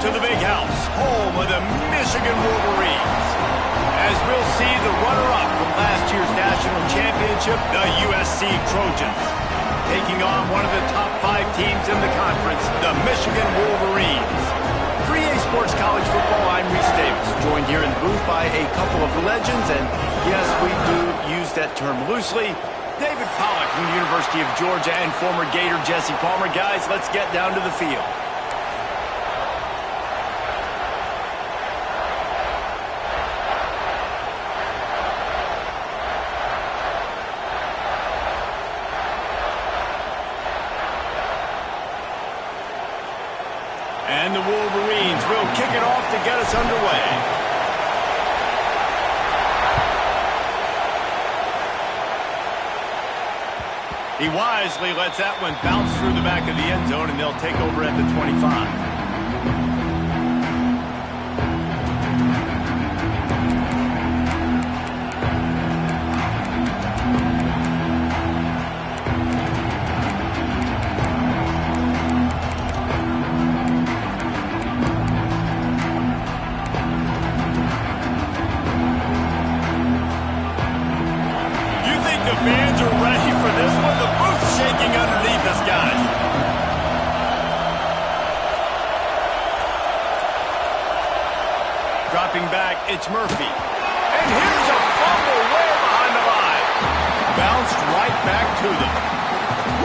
to the Big House, home of the Michigan Wolverines. As we'll see the runner-up from last year's national championship, the USC Trojans, taking on one of the top 5 teams in the conference, the Michigan Wolverines. For EA Sports College Football, I'm Reese Davis, joined here in the booth by a couple of legends, and yes, we do use that term loosely. David Pollack from the University of Georgia and former Gator Jesse Palmer. Guys, let's get down to the field. And the Wolverines will kick it off to get us underway. He wisely lets that one bounce through the back of the end zone, and they'll take over at the 25. Fans are ready for this one. The booth's shaking underneath us, guys. Dropping back, it's Murphy. And here's a fumble way behind the line. Bounced right back to them.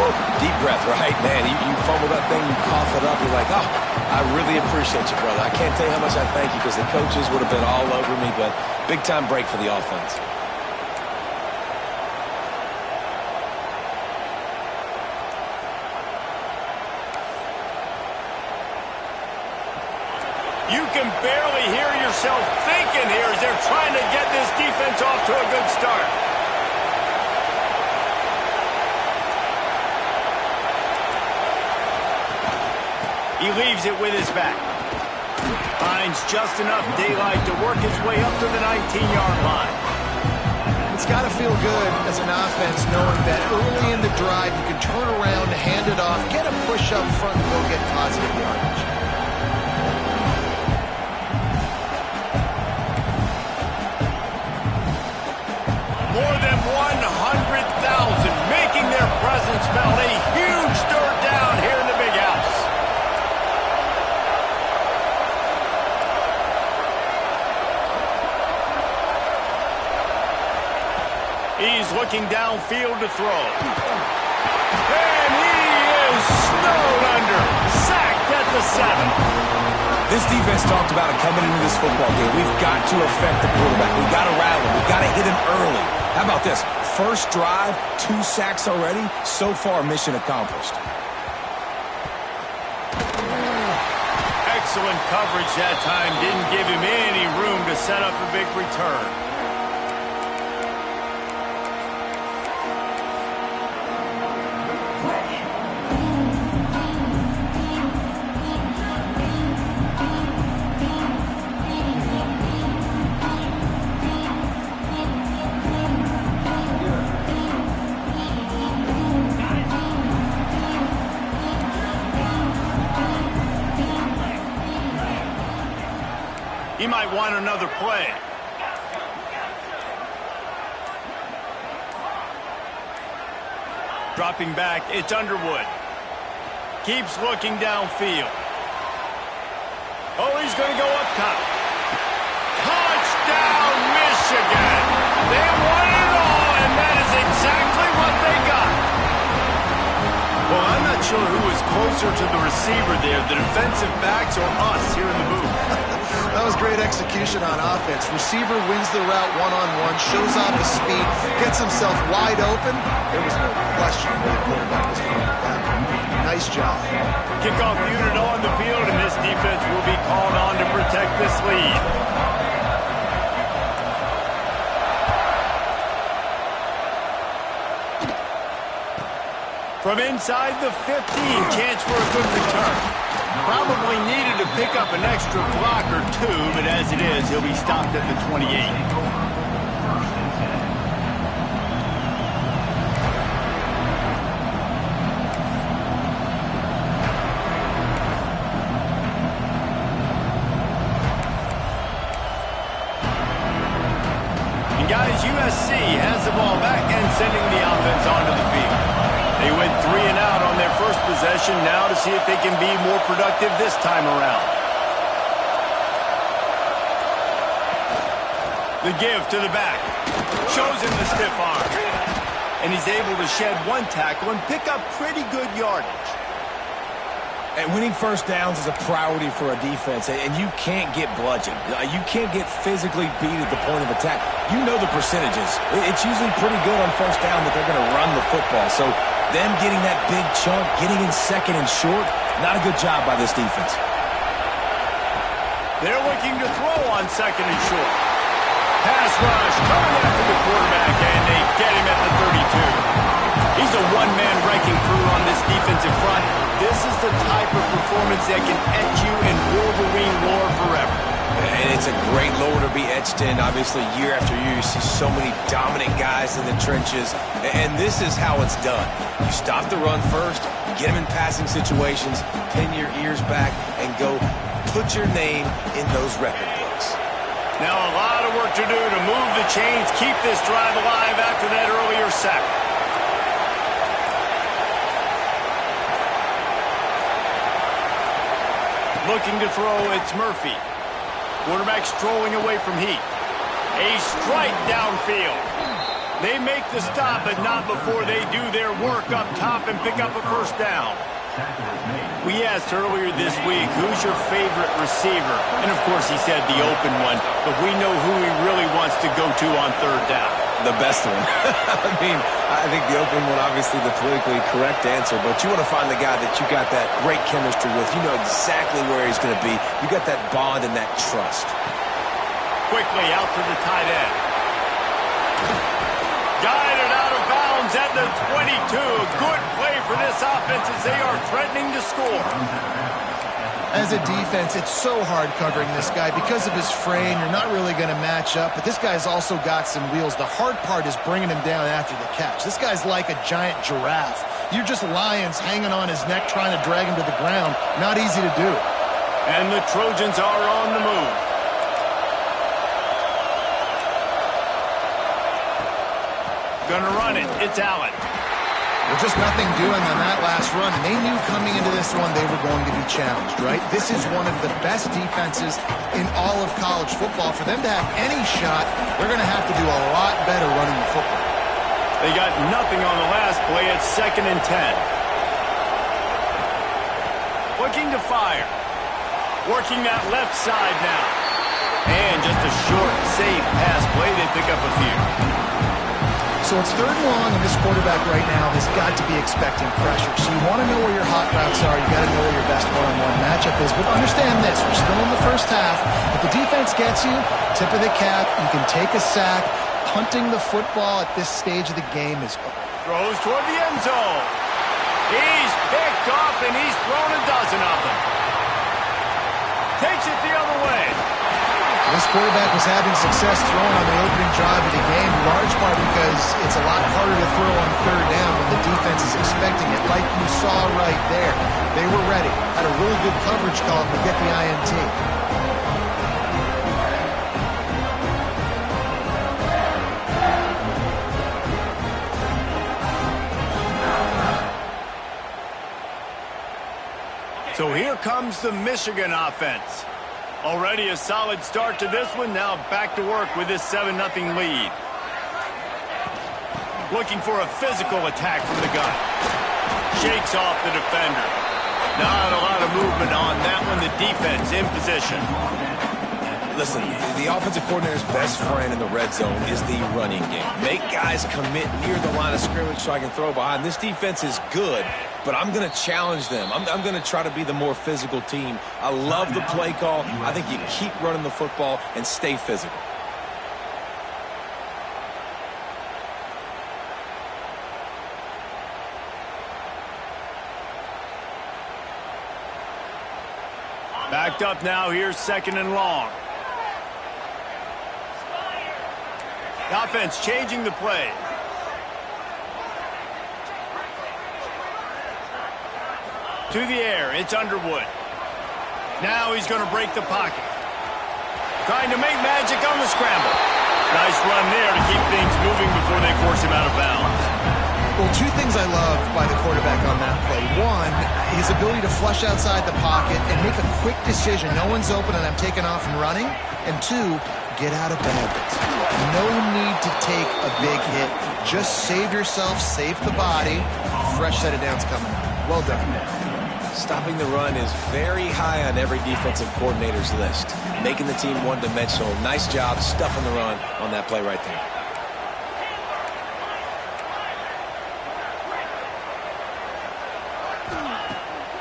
Woo. Deep breath, right? Man, you fumble that thing, you cough it up, you're like, oh, I really appreciate you, brother. I can't tell you how much I thank you because the coaches would have been all over me, but big-time break for the offense. You can barely hear yourself thinking here as they're trying to get this defense off to a good start. He leaves it with his back. Finds just enough daylight to work his way up to the 19-yard line. It's got to feel good as an offense knowing that early in the drive you can turn around, hand it off, get a push up front, and go get positive yardage. More than 100,000 making their presence felt. A huge third down here in the Big House. He's looking downfield to throw. And he is snowed under. Sacked at the 7. This defense talked about it coming into this football game. We've got to affect the quarterback. We've got to rattle him. We've got to hit him early. How about this? First drive, 2 sacks already. So far, mission accomplished. Excellent coverage that time. Didn't give him any room to set up a big return. He might want another play. Dropping back, it's Underwood. Keeps looking downfield. Oh, he's going to go up top. Touchdown, Michigan! They won it all, and that is exactly what they got. Well, I'm not sure who was closer to the receiver there, the defensive backs or us here in the booth. That was great execution on offense. Receiver wins the route one-on-one, shows off his speed, gets himself wide open. There was no question where the quarterback was going with that. Nice job. Kickoff unit on the field, and this defense will be called on to protect this lead. From inside the 15, chance for a good return. Probably needed to pick up an extra block or 2, but as it is, he'll be stopped at the 28. as USC has the ball back and sending the offense onto the field. They went 3 and out on their first possession, now to see if they can be more productive this time around. The give to the back. Shows him the stiff arm. And he's able to shed one tackle and pick up pretty good yardage. And winning first downs is a priority for a defense, and you can't get bludgeoned. You can't get physically beat at the point of attack. You know the percentages. It's usually pretty good on first down that they're going to run the football. So them getting that big chunk, getting in second and short, not a good job by this defense. They're looking to throw on second and short. Pass rush coming after the quarterback, and they get him at the 32. He's a one-man wrecking crew on this defensive front. This is the type of performance that can etch you in Wolverine lore forever. And it's a great lore to be etched in. Obviously, year after year, you see so many dominant guys in the trenches. And this is how it's done. You stop the run first, get them in passing situations, pin your ears back, and go put your name in those record books. Now a lot of work to do to move the chains, keep this drive alive after that earlier sack. Looking to throw, it's Murphy. Quarterback strolling away from Heat. A strike downfield. They make the stop, but not before they do their work up top and pick up a first down. We asked earlier this week, who's your favorite receiver? And of course he said the open one, but we know who he really wants to go to on third down. The best one. I think the open one, obviously the politically correct answer, but you want to find the guy that you got that great chemistry with. You know exactly where he's going to be. You got that bond and that trust. Quickly out to the tight end. Guided out of bounds at the 22. Good play for this offense as they are threatening to score. As a defense, it's so hard covering this guy. Because of his frame, you're not really going to match up, but this guy's also got some wheels. The hard part is bringing him down after the catch. This guy's like a giant giraffe. You're just lions hanging on his neck trying to drag him to the ground. Not easy to do. And the Trojans are on the move. Gonna run it. It's Allen. Well, just nothing doing on that last run. And they knew coming into this one they were going to be challenged, right? This is one of the best defenses in all of college football. For them to have any shot, they're going to have to do a lot better running the football. They got nothing on the last play. It's 2nd and 10. Looking to fire. Working that left side now. And just a short, safe pass play. They pick up a few. So it's 3rd and long, and this quarterback right now has got to be expecting pressure. So you want to know where your hot routes are. You got to know where your best one-on-one matchup is. But understand this, we're still in the first half. If the defense gets you, tip of the cap, you can take a sack. Punting the football at this stage of the game is over. Throws toward the end zone. He's picked off, and he's thrown a dozen of them. Takes it the other way. This quarterback was having success throwing on the opening drive of the game, in large part because it's a lot harder to throw on 3rd down when the defense is expecting it, like you saw right there. They were ready, had a really good coverage call to get the INT. So here comes the Michigan offense. Already a solid start to this one. Now back to work with this 7-0 lead. Looking for a physical attack from the gun. Shakes off the defender. Not a lot of movement on that one. The defense in position. Listen, the offensive coordinator's best friend in the red zone is the running game. Make guys commit near the line of scrimmage so I can throw behind. This defense is good, but I'm going to challenge them. I'm going to try to be the more physical team. I love the play call. I think you keep running the football and stay physical. Backed up now. Here's 2nd and long. The offense changing the play. To the air, it's Underwood. Now he's going to break the pocket. Trying to make magic on the scramble. Nice run there to keep things moving before they force him out of bounds. Well, two things I love by the quarterback on that play. One, his ability to flush outside the pocket and make a quick decision. No one's open and I'm taking off and running. And two, get out of bounds. No need to take a big hit. Just save yourself, save the body. Fresh set of downs coming. Well done. Stopping the run is very high on every defensive coordinator's list. Making the team one-dimensional. Nice job stuffing the run on that play right there.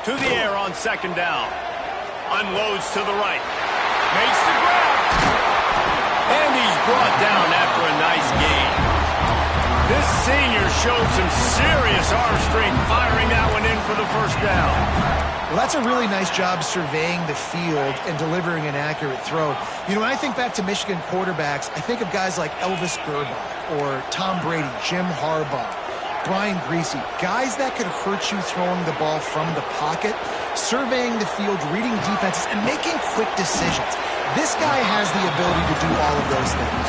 To the air on second down. Unloads to the right. Makes the grab. And he's brought down after a nice gain. This senior showed some serious arm strength firing that one in for the first down. Well, that's a really nice job surveying the field and delivering an accurate throw. You know, when I think back to Michigan quarterbacks, I think of guys like Elvis Gerbach or Tom Brady, Jim Harbaugh, Brian Greasy, guys that could hurt you throwing the ball from the pocket, surveying the field, reading defenses, and making quick decisions. This guy has the ability to do all of those things.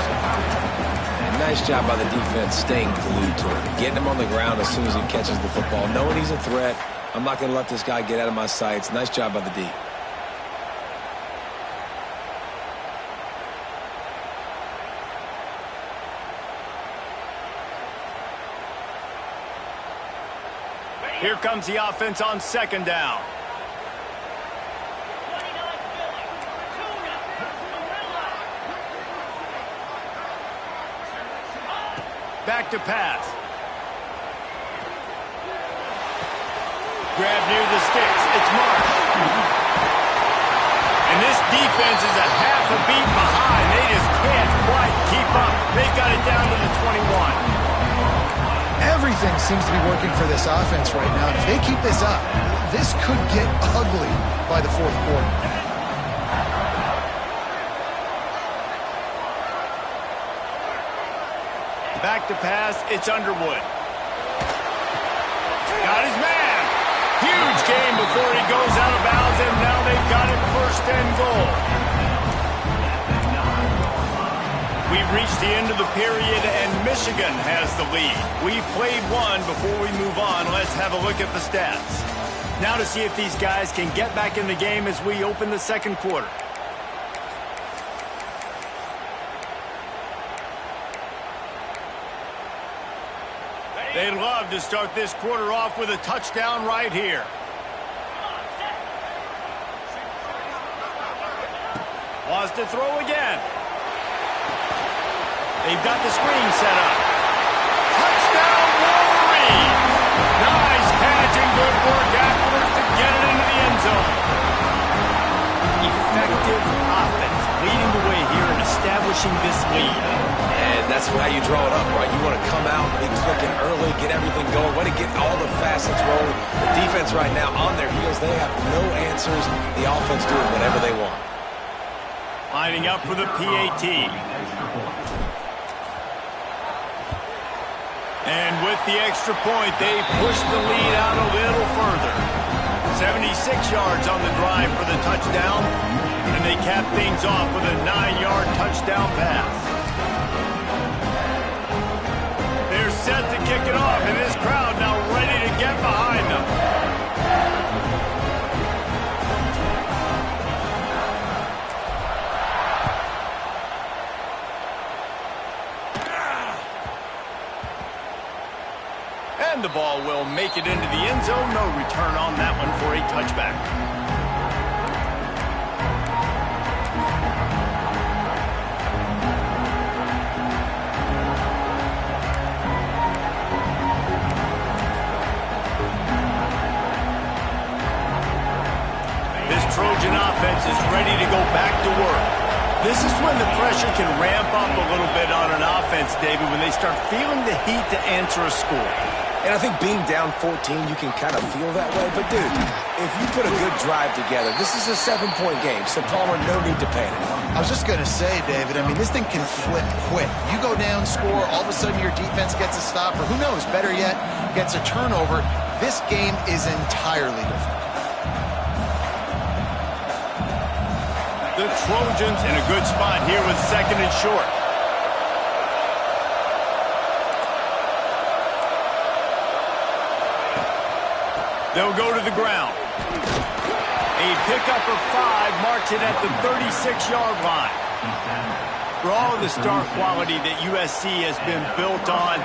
And nice job by the defense staying glued to him, getting him on the ground as soon as he catches the football, knowing he's a threat. I'm not going to let this guy get out of my sights. Nice job by the D. Here comes the offense on second down. Back to pass. Grab near the sticks. It's Marsh. And this defense is a half a beat behind. They just can't quite keep up. They got it down to the 21. Everything seems to be working for this offense right now. If they keep this up, this could get ugly by the fourth quarter. Back to pass, it's Underwood. Got his man. Huge game before he goes out of bounds, and now they've got it first and goal. We've reached the end of the period, and Michigan has the lead. We've played one. Before we move on, let's have a look at the stats. Now to see if these guys can get back in the game as we open the second quarter. They'd love to start this quarter off with a touchdown right here. Wants to throw again. They've got the screen set up. Touchdown, Wolverine! Nice catch and good work afterwards to get it into the end zone. Effective offense leading the way here and establishing this lead. And that's how you draw it up, right? You want to come out, be clicking early, get everything going, want to get all the facets rolling. The defense right now on their heels, they have no answers. The offense doing whatever they want. Lining up for the PAT. And with the extra point, they push the lead out a little further. 76 yards on the drive for the touchdown. And they cap things off with a 9-yard touchdown pass. They're set to kick it off, and this crowd now ready to get behind them. And the ball will make it into the end zone. No return on that one for a touchback. This Trojan offense is ready to go back to work. This is when the pressure can ramp up a little bit on an offense, David, when they start feeling the heat to answer a score. And I think being down 14, you can kind of feel that way. But, dude, if you put a good drive together, this is a 7-point game. So, Palmer, no need to panic. I was just going to say, David, I mean, this thing can flip quick. You go down, score, all of a sudden your defense gets a stop, or who knows, better yet, gets a turnover. This game is entirely different. The Trojans in a good spot here with second and short. They'll go to the ground. A pickup of 5 marks it at the 36-yard line. For all of the star quality that USC has been built on,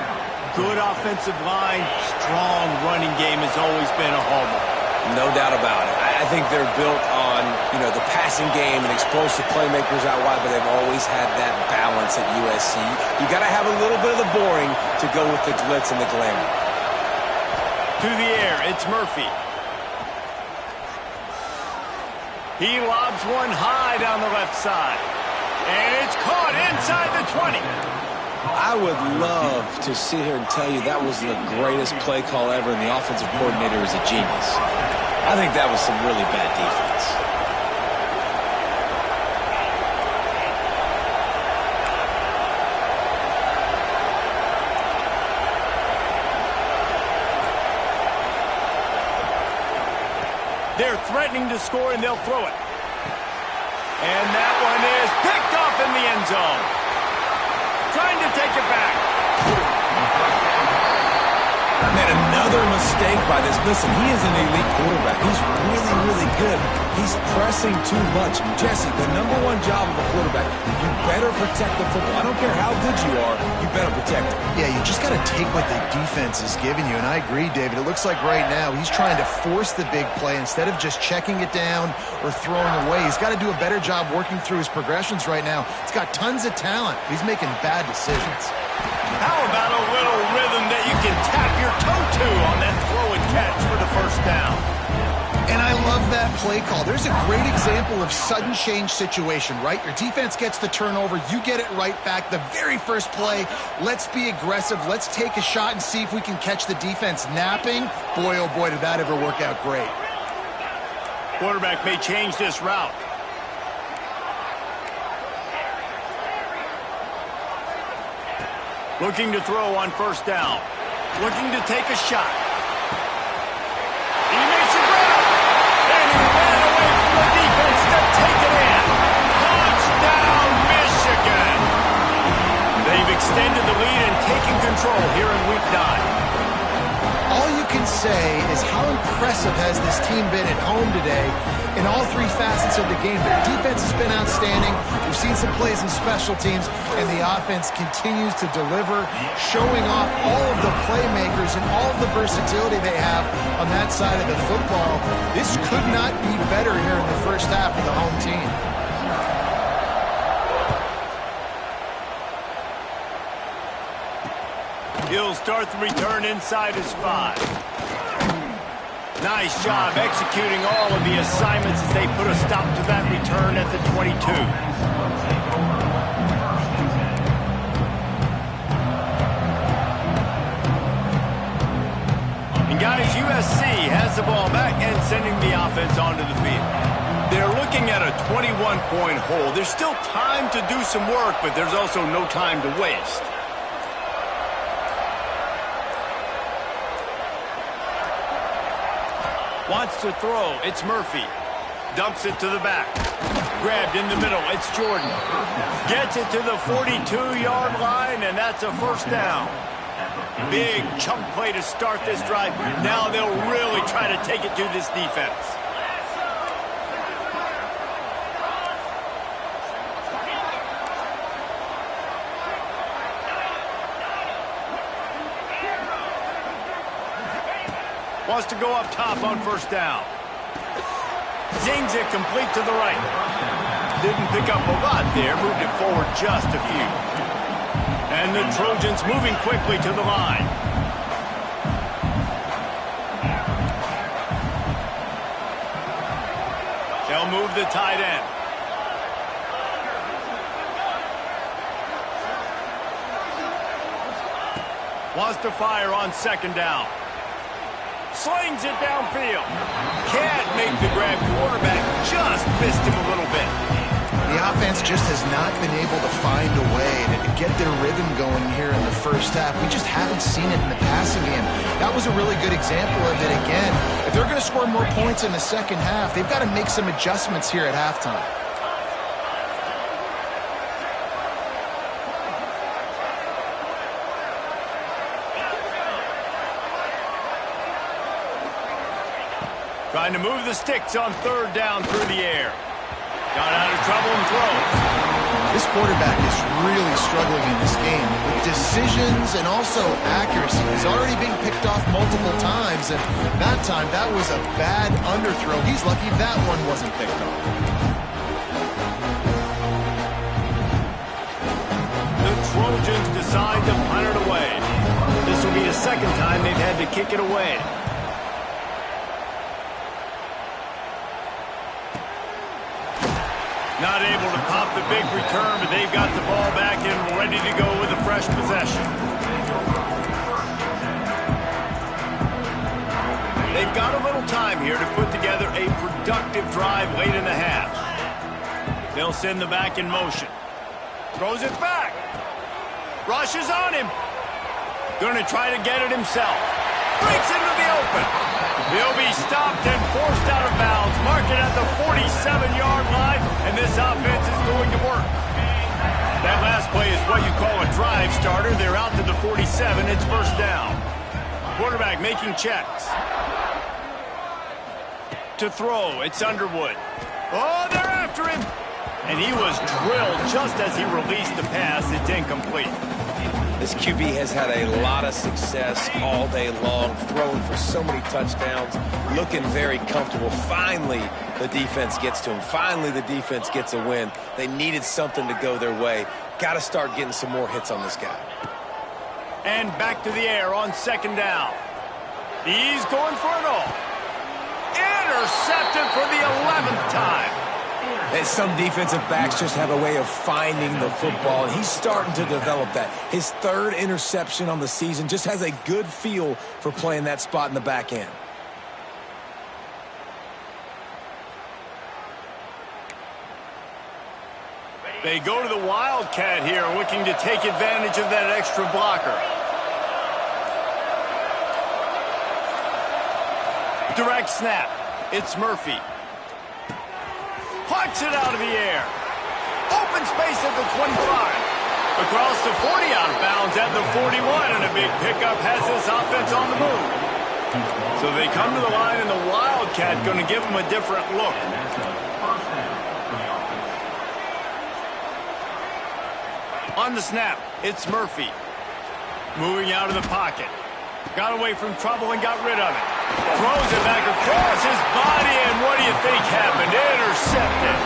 good offensive line, strong running game has always been a hallmark. No doubt about it. I think they're built on, the passing game and explosive playmakers out wide, but they've always had that balance at USC. You got to have a little bit of the boring to go with the glitz and the glamour. To the air, it's Murphy. He lobs one high down the left side. And it's caught inside the 20. I would love to sit here and tell you that was the greatest play call ever, and the offensive coordinator is a genius. I think that was some really bad defense. They're threatening to score, and they'll throw it. And that one is picked off in the end zone. Trying to take it back. Man, another mistake by this. Listen, he is an elite quarterback. He's really, really good. He's pressing too much. Jesse, the #1 job of a quarterback, you better protect the football. I don't care how good you are, you better protect it. Yeah, you just got to take what the defense is giving you, and I agree, David. It looks like right now he's trying to force the big play instead of just checking it down or throwing away. He's got to do a better job working through his progressions right now. He's got tons of talent. He's making bad decisions. How about a little rhythm that you can tap your toe to on that throw and catch for the first down? And I love that play call. There's a great example of sudden change situation, right? Your defense gets the turnover. You get it right back. The very first play, let's be aggressive. Let's take a shot and see if we can catch the defense napping. Boy, oh boy, did that ever work out great. Quarterback may change this route. Looking to throw on first down. Looking to take a shot. He makes a grab. And he ran away from the defense to take it in. Touchdown, Michigan. They've extended the lead and taken control here in Week 9. All you can say is how impressive has this team been at home today in all 3 facets of the game. Their defense has been outstanding. We've seen some plays in special teams, and the offense continues to deliver, showing off all of the playmakers and all of the versatility they have on that side of the football. This could not be better here in the first half of the home team. He'll start the return inside his 5. Nice job executing all of the assignments as they put a stop to that return at the 22. And guys, USC has the ball back and sending the offense onto the field. They're looking at a 21-point hole. There's still time to do some work, but there's also no time to waste. Wants to throw. It's Murphy. Dumps it to the back. Grabbed in the middle. It's Jordan. Gets it to the 42-yard line, and that's a first down. Big chunk play to start this drive. Now they'll really try to take it to this defense. Wants to go up top on first down. Zings it complete to the right. Didn't pick up a lot there. Moved it forward just a few. And the Trojans moving quickly to the line. They'll move the tight end. Wants to fire on second down. Slings it downfield. Can't make the grab. Quarterback just missed him a little bit. The offense just has not been able to find a way to get their rhythm going here in the first half. We just haven't seen it in the passing game. That was a really good example of it again. If they're going to score more points in the second half, they've got to make some adjustments here at halftime. Trying to move the sticks on third down through the air. Got out of trouble and throws. This quarterback is really struggling in this game with decisions and also accuracy. He's already being picked off multiple times, and that time that was a bad underthrow. He's lucky that one wasn't picked off. The Trojans decide to punt it away. This will be the second time they've had to kick it away. Not able to pop the big return, but they've got the ball back and ready to go with a fresh possession. They've got a little time here to put together a productive drive late in the half. They'll send the back in motion. Throws it back. Rushes on him. Going to try to get it himself. Breaks into the open. He'll be stopped and forced out of bounds. Mark it at the 47-yard line, and this offense is going to work. That last play is what you call a drive starter. They're out to the 47. It's first down. Quarterback making checks. To throw, it's Underwood. Oh, they're after him. And he was drilled just as he released the pass. It's incomplete. This QB has had a lot of success all day long, throwing for so many touchdowns, looking very comfortable. Finally, the defense gets to him. Finally, the defense gets a win. They needed something to go their way. Got to start getting some more hits on this guy. And back to the air on second down. He's going for it all. Intercepted for the 11th time. And some defensive backs just have a way of finding the football, and he's starting to develop that. His third interception on the season, just has a good feel for playing that spot in the back end. They go to the Wildcat here, looking to take advantage of that extra blocker. Direct snap. It's Murphy. Punts it out of the air. Open space at the 25. Across the 40, out of bounds at the 41, and a big pickup has this offense on the move. So they come to the line, and the Wildcat going to give them a different look. On the snap, it's Murphy. Moving out of the pocket. Got away from trouble and got rid of it. Throws it back across his body, and what do you think happened? Intercepted.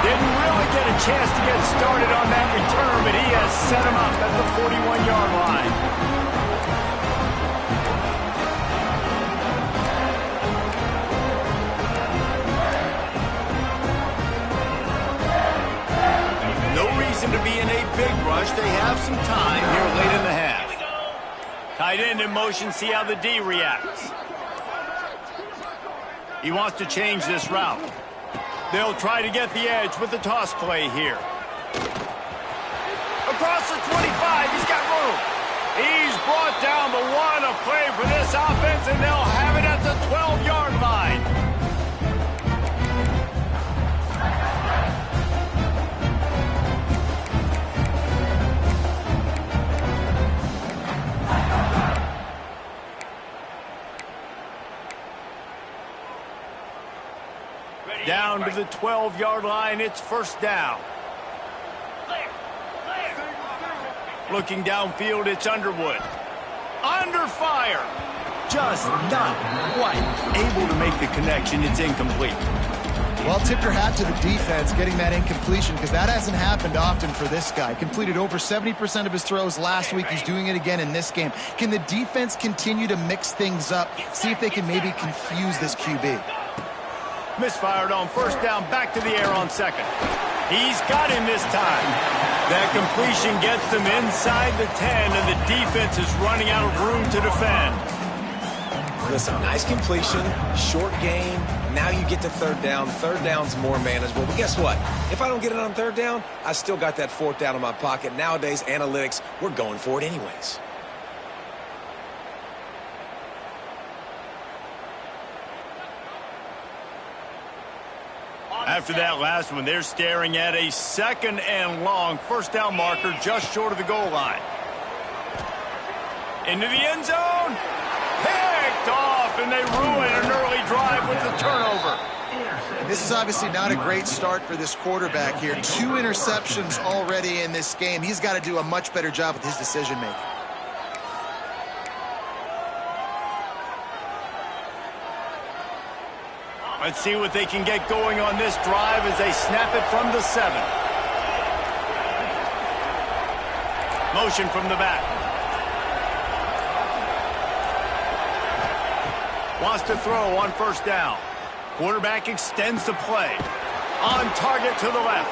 Didn't really get a chance to get started on that return, but he has set him up at the 41-yard line. No reason to be in a big rush. They have some time here late in the half. Tight end in motion, see how the D reacts. He wants to change this route. They'll try to get the edge with the toss play here. Across the 25, he's got room. He's brought down the one, a play for this offense, and they'll have it at the 12-yard line. Down to the 12-yard line, it's first down. Looking downfield, it's Underwood. Under fire. Just not quite able to make the connection. It's incomplete. Well, tip your hat to the defense getting that incompletion, because that hasn't happened often for this guy. Completed over 70% of his throws last week. He's doing it again in this game. Can the defense continue to mix things up? See if they can maybe confuse this QB. Misfired on first down, back to the air on second. He's got him this time. That completion gets them inside the 10, and the defense is running out of room to defend. Listen, nice completion, short game. Now you get to third down. Third down's more manageable. But guess what? If I don't get it on third down, I still got that fourth down in my pocket. Nowadays, analytics, we're going for it anyways. After that last one, they're staring at a second and long first down marker just short of the goal line. Into the end zone. Picked off, and they ruin an early drive with the turnover. And this is obviously not a great start for this quarterback here. 2 interceptions already in this game. He's got to do a much better job with his decision-making. Let's see what they can get going on this drive as they snap it from the 7. Motion from the back. Wants to throw on first down. Quarterback extends the play. On target to the left.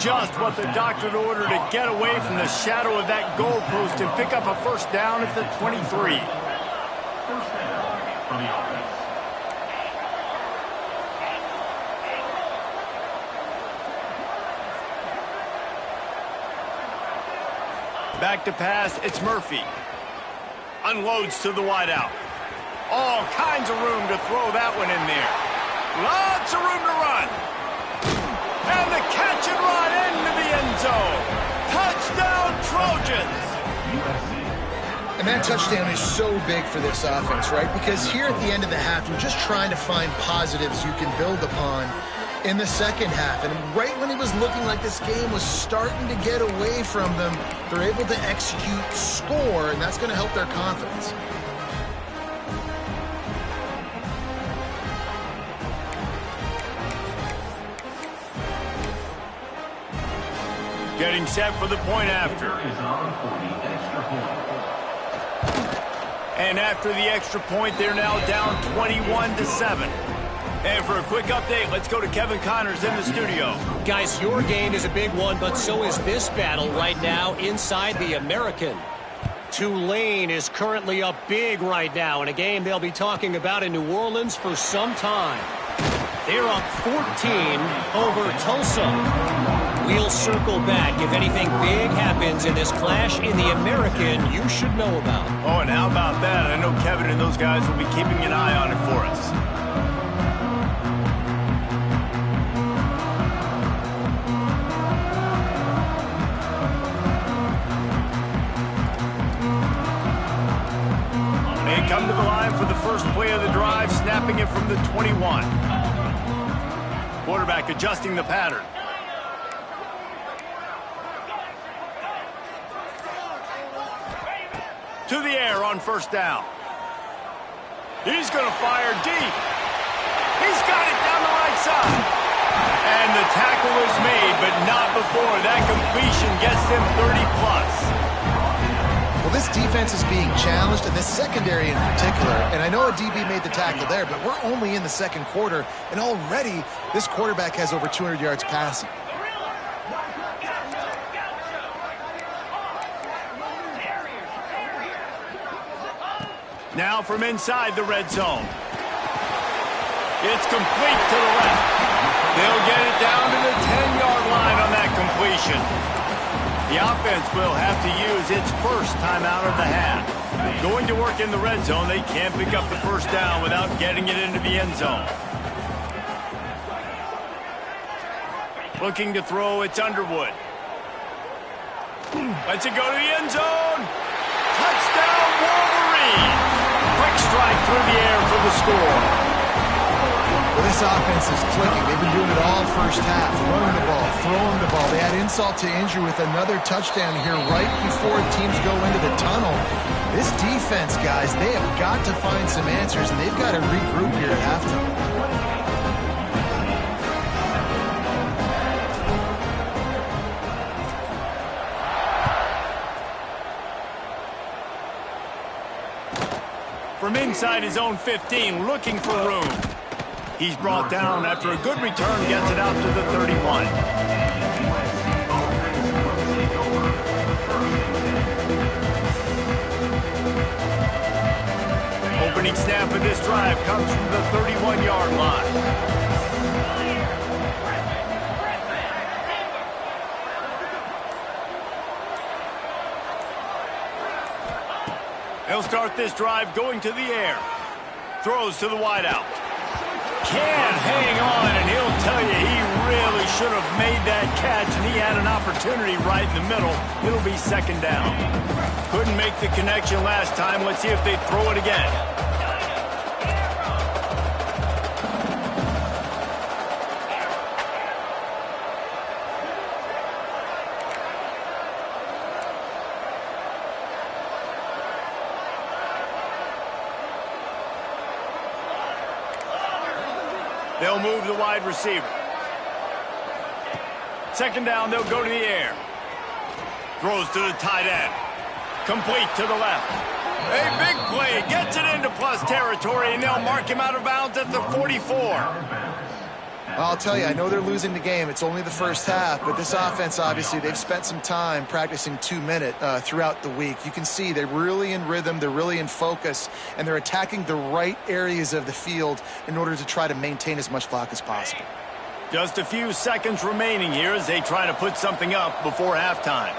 Just what the doctor ordered to get away from the shadow of that goalpost and pick up a first down at the 23. First down from the offense. Back to pass, it's Murphy. Unloads to the wideout. All kinds of room to throw that one in there. Lots of room to run. And the catch and run into the end zone. Touchdown, Trojans. And that touchdown is so big for this offense, right? Because here at the end of the half, you're just trying to find positives you can build upon in the second half. And right when it was looking like this game was starting to get away from them, they're able to execute, score, and that's going to help their confidence. Getting set for the point after. And after the extra point, they're now down 21-7. And for a quick update, let's go to Kevin Connors in the studio. Guys, your game is a big one, but so is this battle right now inside the American. Tulane is currently up big right now in a game they'll be talking about in New Orleans for some time. They're up 14 over Tulsa. We'll circle back if anything big happens in this clash in the American you should know about. Oh, and how about that? I know Kevin and those guys will be keeping an eye on it for us. They come to the line for the first play of the drive, snapping it from the 21. Quarterback adjusting the pattern. To the air on first down. He's going to fire deep. He's got it down the right side. And the tackle is made, but not before that completion gets them 30+. Well, this defense is being challenged, and this secondary in particular, and I know a DB made the tackle there, but we're only in the second quarter, and already this quarterback has over 200 yards passing. Now from inside the red zone. It's complete to the left. They'll get it down to the 10-yard line on that completion. The offense will have to use its first timeout of the half. Going to work in the red zone, they can't pick up the first down without getting it into the end zone. Looking to throw, it's Underwood. Lets it go to the end zone. Touchdown, Wolverine. Quick strike through the air for the score. Well, this offense is clicking. They've been doing it all first half, running the ball, throwing the ball. They had insult to injury with another touchdown here right before teams go into the tunnel. This defense, guys, they have got to find some answers, and they've got to regroup here at halftime. From inside his own 15, looking for room. He's brought down after a good return, gets it out to the 31. Opening snap of this drive comes from the 31-yard line. He'll start this drive going to the air. Throws to the wideout. Can't hang on, and he'll tell you he really should have made that catch, and he had an opportunity right in the middle. It'll be second down. Couldn't make the connection last time. Let's see if they throw it again. They'll move the wide receiver. Second down, they'll go to the air. Throws to the tight end. Complete to the left. A big play. Gets it into plus territory, and they'll mark him out of bounds at the 44. I'll tell you, I know they're losing the game. It's only the first half, but this offense, obviously, they've spent some time practicing 2-minute throughout the week. You can see they're really in rhythm, they're really in focus, and they're attacking the right areas of the field in order to try to maintain as much clock as possible. Just a few seconds remaining here as they try to put something up before halftime.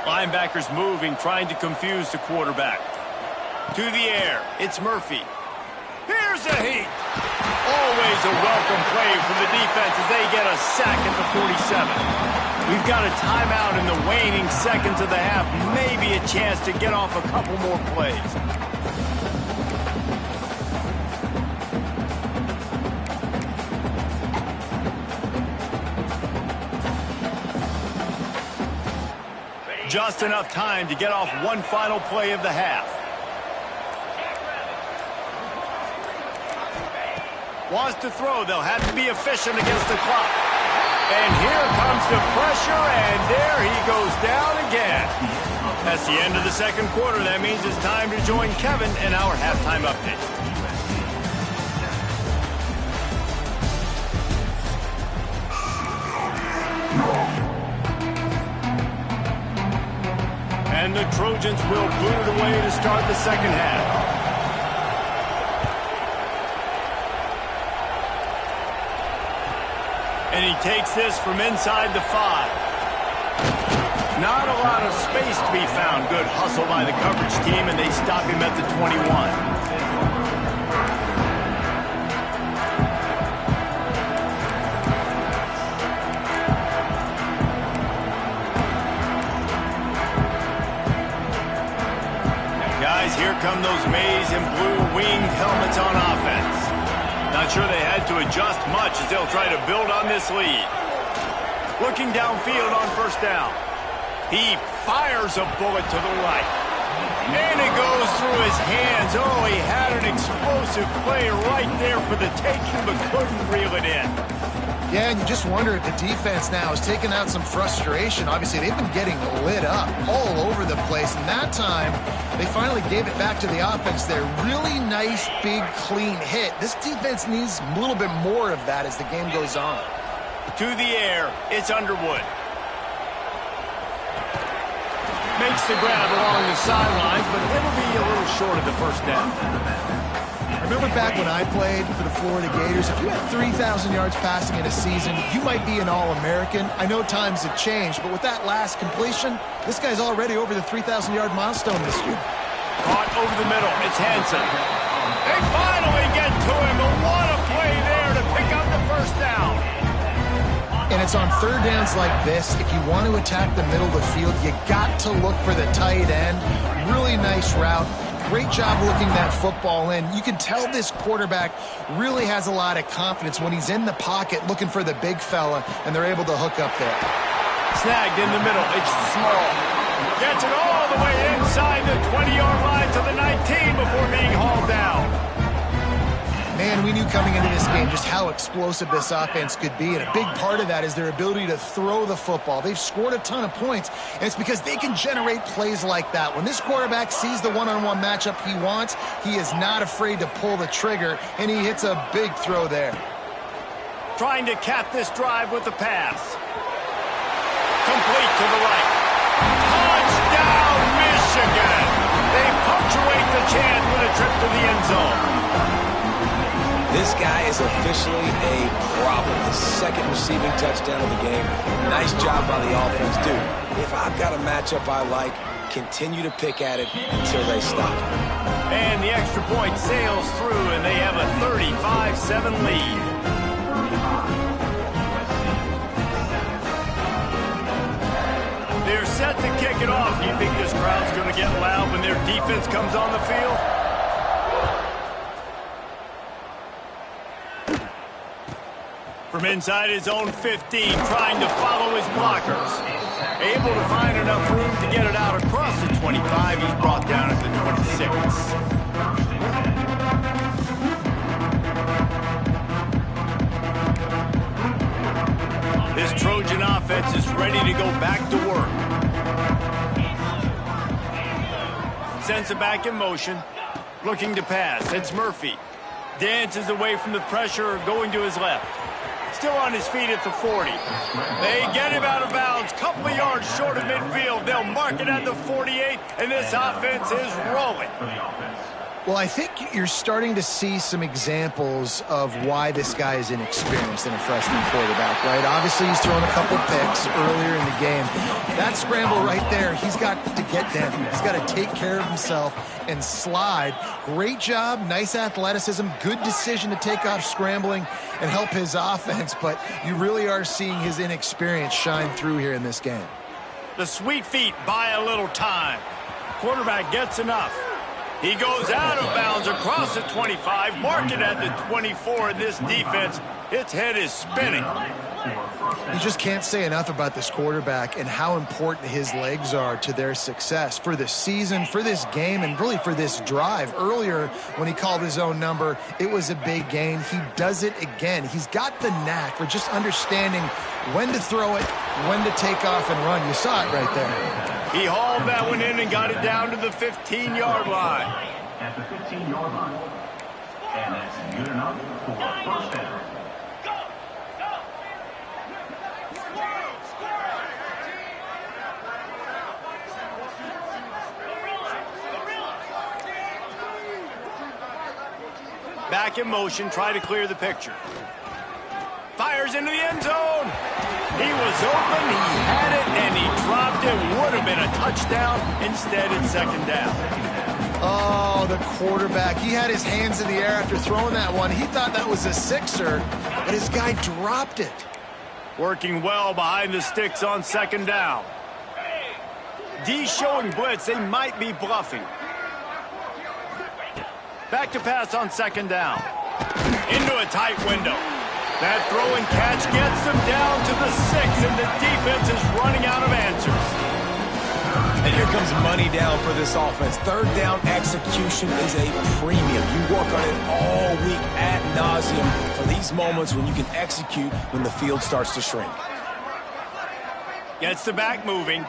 Linebackers moving, trying to confuse the quarterback. To the air, it's Murphy. Here's a heat. Always a welcome play for the defense as they get a sack at the 47. We've got a timeout in the waning seconds of the half. Maybe a chance to get off a couple more plays. Just enough time to get off one final play of the half. Wants to throw. They'll have to be efficient against the clock. And here comes the pressure, and there he goes down again. That's the end of the second quarter. That means it's time to join Kevin in our halftime update. And the Trojans will boot it away to start the second half. And he takes this from inside the 5. Not a lot of space to be found. Good hustle by the coverage team, and they stop him at the 21. Guys, here come those maize and blue winged helmets on offense. Not sure they had to adjust much as they'll try to build on this lead. Looking downfield on first down. He fires a bullet to the right. And it goes through his hands. Oh, he had an explosive play right there for the taking, but couldn't reel it in. Yeah, and you just wonder if the defense now has taken out some frustration. Obviously, they've been getting lit up all over the place. And that time, they finally gave it back to the offense there. Really nice, big, clean hit. This defense needs a little bit more of that as the game goes on. To the air, it's Underwood. Makes the grab along the sidelines, but it'll be a little short of the first down. I remember back when I played for the Florida Gators, if you had 3,000 yards passing in a season, you might be an All-American. I know times have changed, but with that last completion, this guy's already over the 3,000-yard milestone this year. Caught over the middle. It's Hansen. They finally get to him, but what a play there to pick up the first down. And it's on third downs like this. If you want to attack the middle of the field, you got to look for the tight end. Really nice route. Great job looking that football in. You can tell this quarterback really has a lot of confidence when he's in the pocket looking for the big fella, and they're able to hook up there. Snagged in the middle. It's Small. Gets it all the way inside the 20-yard line to the 19 before being hauled down. Man, we knew coming into this game just how explosive this offense could be, and a big part of that is their ability to throw the football. They've scored a ton of points, and it's because they can generate plays like that. When this quarterback sees the one-on-one matchup he wants, he is not afraid to pull the trigger, and he hits a big throw there. Trying to cap this drive with the pass. Complete to the right. Touchdown, Michigan! They punctuate the chance with a trip to the end zone. This guy is officially a problem. The second receiving touchdown of the game. Nice job by the offense. Dude, if I've got a matchup I like, continue to pick at it until they stop. And the extra point sails through, and they have a 35-7 lead. They're set to kick it off. Do you think this crowd's going to get loud when their defense comes on the field? From inside his own 15, trying to follow his blockers. Able to find enough room to get it out across the 25. He's brought down at the 26. This Trojan offense is ready to go back to work. Sends it back in motion. Looking to pass. It's Murphy. Dances away from the pressure, going to his left. Still on his feet at the 40. They get him out of bounds. Couple of yards short of midfield. They'll mark it at the 48, and this offense is rolling. Well, I think you're starting to see some examples of why this guy is inexperienced in a freshman quarterback, right? Obviously, he's thrown a couple picks earlier in the game. That scramble right there, he's got to get down. He's got to take care of himself and slide. Great job, nice athleticism, good decision to take off scrambling and help his offense, but you really are seeing his inexperience shine through here in this game. The sweet feet buy a little time. Quarterback gets enough. He goes out of bounds across the 25, mark it at the 24, and this defense, its head is spinning. You just can't say enough about this quarterback and how important his legs are to their success for the season, for this game, and really for this drive. Earlier, when he called his own number, it was a big gain. He does it again. He's got the knack for just understanding when to throw it, when to take off and run. You saw it right there. He hauled that one in and got it down to the 15-yard line. At the 15-yard line. And that's good enough for first down. Back in motion, try to clear the picture. Fires into the end zone. He was open, he had it, and he dropped it. Would have been a touchdown. Instead, it's second down. Oh, the quarterback. He had his hands in the air after throwing that one. He thought that was a sixer, but his guy dropped it. Working well behind the sticks on second down. D showing blitz. They might be bluffing. Back to pass on second down. Into a tight window. That throw and catch gets them down to the 6, and the defense is running out of answers. And here comes money down for this offense. Third down execution is a premium. You work on it all week ad nauseum for these moments when you can execute when the field starts to shrink. Gets the back moving.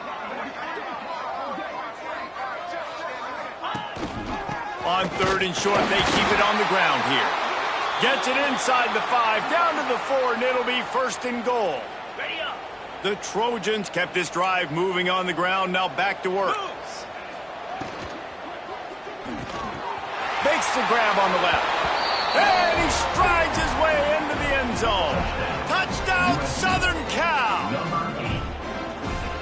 On third and short, they keep it on the ground here. Gets it inside the 5, down to the 4, and it'll be first and goal. The Trojans kept this drive moving on the ground, now back to work. Makes the grab on the left. And he strides his way into the end zone. Touchdown, Southern Cal!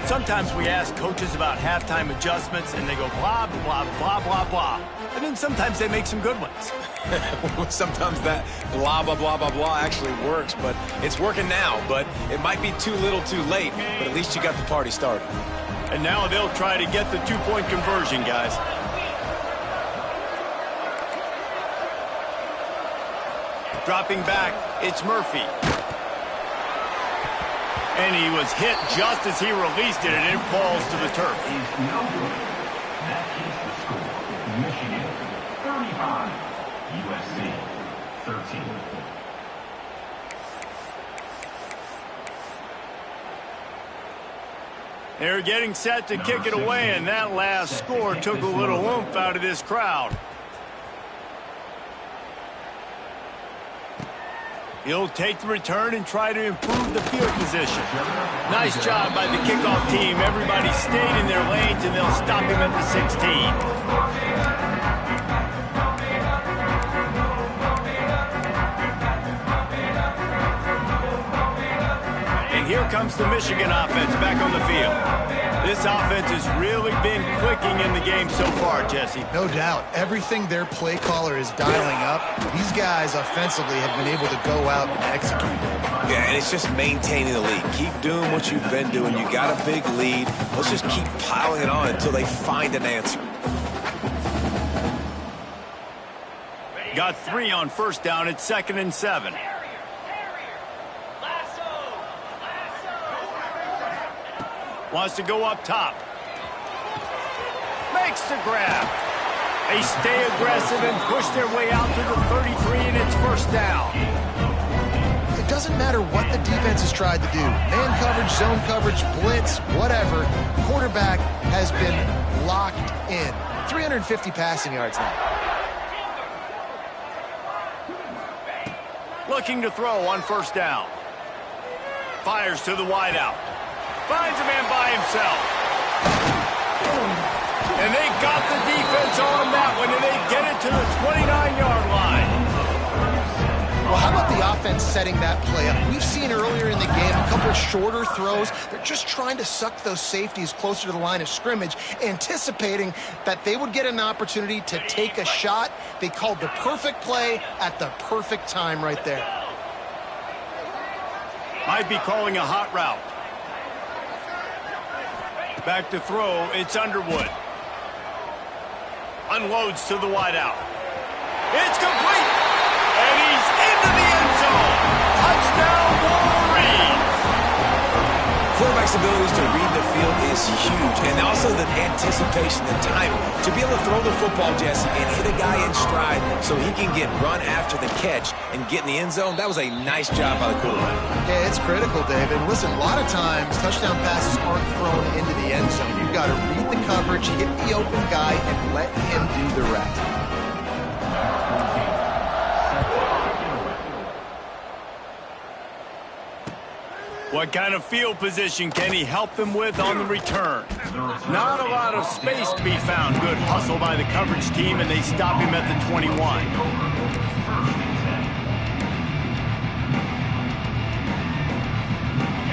Sometimes we ask coaches about halftime adjustments, and they go blah, blah, blah, blah, blah. And then sometimes they make some good ones. Sometimes that blah, blah, blah, blah, blah actually works, but it's working now. But it might be too little too late, but at least you got the party started. And now they'll try to get the two-point conversion, guys. Dropping back, it's Murphy. And he was hit just as he released it, and it falls to the turf. Is no good. That is the score. Michigan 35, USC 13. They're getting set to kick it away, and that last score took a little oomph out of this crowd. He'll take the return and try to improve the field position. Nice job by the kickoff team. Everybody stayed in their lanes, and they'll stop him at the 16. And here comes the Michigan offense back on the field. This offense has really been clicking in the game so far, Jesse. No doubt. Everything their play caller is dialing up, these guys offensively have been able to go out and execute. Yeah, and it's just maintaining the lead. Keep doing what you've been doing. You got a big lead. Let's just keep piling it on until they find an answer. Got 3 on first down. It's 2nd and 7. Wants to go up top. makes the grab. They stay aggressive and push their way out to the 33, and it's first down. It doesn't matter what the defense has tried to do. Man coverage, zone coverage, blitz, whatever. Quarterback has been locked in. 350 passing yards now. Looking to throw on first down. Fires to the wideout. Finds a man by himself. And they got the defense on that one, and they get it to the 29-yard line. Well, how about the offense setting that play up? We've seen earlier in the game a couple of shorter throws. They're just trying to suck those safeties closer to the line of scrimmage, anticipating that they would get an opportunity to take a shot. They called the perfect play at the perfect time right there. Might be calling a hot route. Back to throw, it's Underwood. Unloads to the wideout. It's complete! And he's into the end zone. Touchdown, Wolverines! Quarterback's abilities to read the field is huge, and also the anticipation, the timing. To be able to throw the football, Jesse, and hit a guy in stride so he can get run after the catch and get in the end zone, that was a nice job by the quarterback. Yeah, it's critical, David. Listen, a lot of times touchdown passes aren't thrown into the end zone. You've got to read the coverage, hit the open guy, and let him do the rest. What kind of field position can he help them with on the return? Not a lot of space to be found. Good hustle by the coverage team, and they stop him at the 21.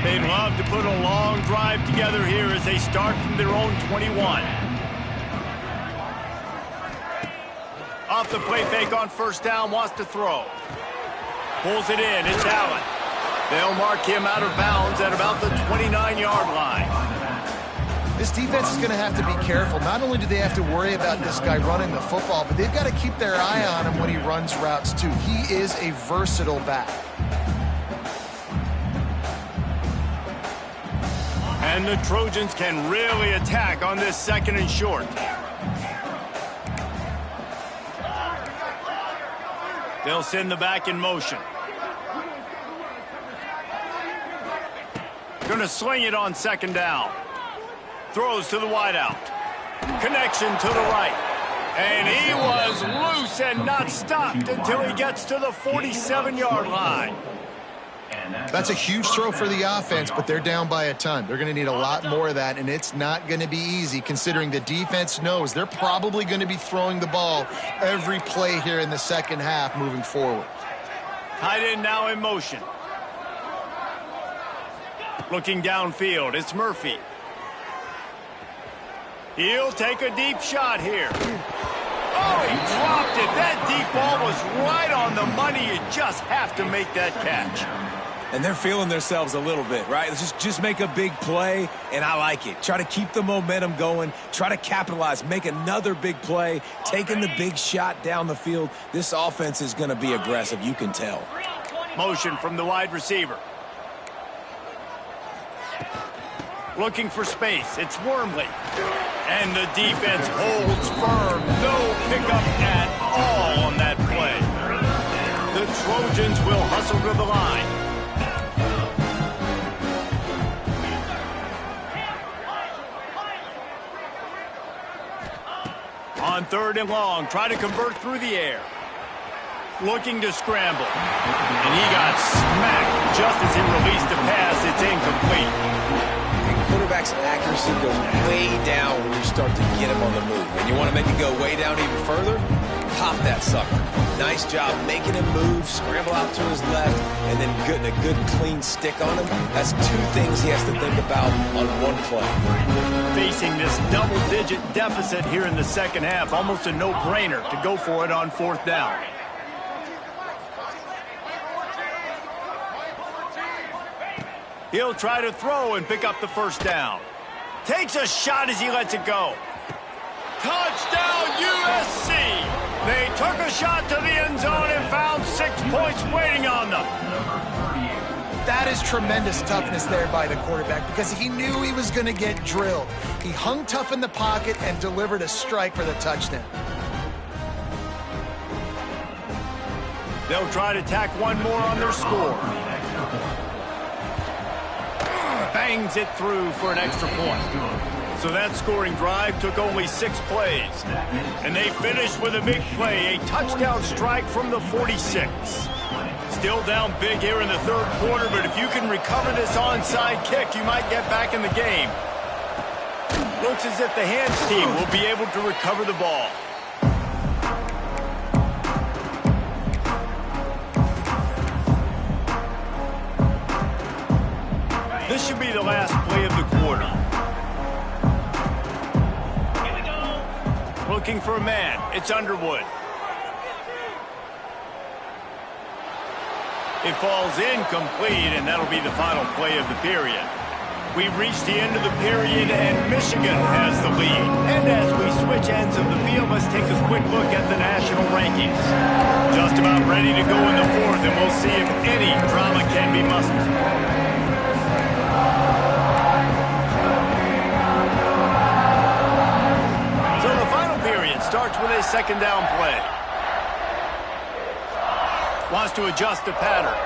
They'd love to put a long drive together here as they start from their own 21. Off the play fake on first down, wants to throw. Pulls it in, it's Allen. They'll mark him out of bounds at about the 29-yard line. This defense is going to have to be careful. Not only do they have to worry about this guy running the football, but they've got to keep their eye on him when he runs routes too. He is a versatile back. And the Trojans can really attack on this second and short. They'll send the back in motion. Going to sling it on second down. Throws to the wideout. Connection to the right. And he was loose and not stopped until he gets to the 47-yard line. That's a huge throw for the offense, but they're down by a ton. They're going to need a lot more of that, and it's not going to be easy considering the defense knows they're probably going to be throwing the ball every play here in the second half moving forward. Tight end now in motion. Looking downfield, it's Murphy. He'll take a deep shot here. Oh, he dropped it. That deep ball was right on the money. You just have to make that catch. And they're feeling themselves a little bit, right? Just make a big play, and I like it. Try to keep the momentum going. Try to capitalize. Make another big play. Taking the big shot down the field. This offense is going to be aggressive. You can tell. Motion from the wide receiver. Looking for space. It's Wormley. And the defense holds firm. No pickup at all on that play. The Trojans will hustle to the line. On third and long, try to convert through the air. Looking to scramble. And he got smacked just as he released the pass. It's incomplete. Quarterback's accuracy goes way down when you start to get him on the move. And you want to make it go way down even further? Pop that sucker. Nice job making him move, scramble out to his left, and then getting a good clean stick on him. That's two things he has to think about on one play. Facing this double-digit deficit here in the second half, almost a no-brainer to go for it on fourth down. He'll try to throw and pick up the first down. Takes a shot as he lets it go. Touchdown, USC! They took a shot to the end zone and found 6 points waiting on them. That is tremendous toughness there by the quarterback because he knew he was going to get drilled. He hung tough in the pocket and delivered a strike for the touchdown. They'll try to tack one more on their score. Bangs it through for an extra point. So that scoring drive took only 6 plays. And they finished with a big play, a touchdown strike from the 46. Still down big here in the third quarter, but if you can recover this onside kick, you might get back in the game. Looks as if the hands team will be able to recover the ball. This should be the last play of the quarter. Here we go. Looking for a man. It's Underwood. It falls incomplete, and that'll be the final play of the period. We've reached the end of the period, and Michigan has the lead. And as we switch ends of the field, let's take a quick look at the national rankings. Just about ready to go in the fourth, and we'll see if any drama can be mustered. So the final period starts with a second down play. Wants to adjust the pattern.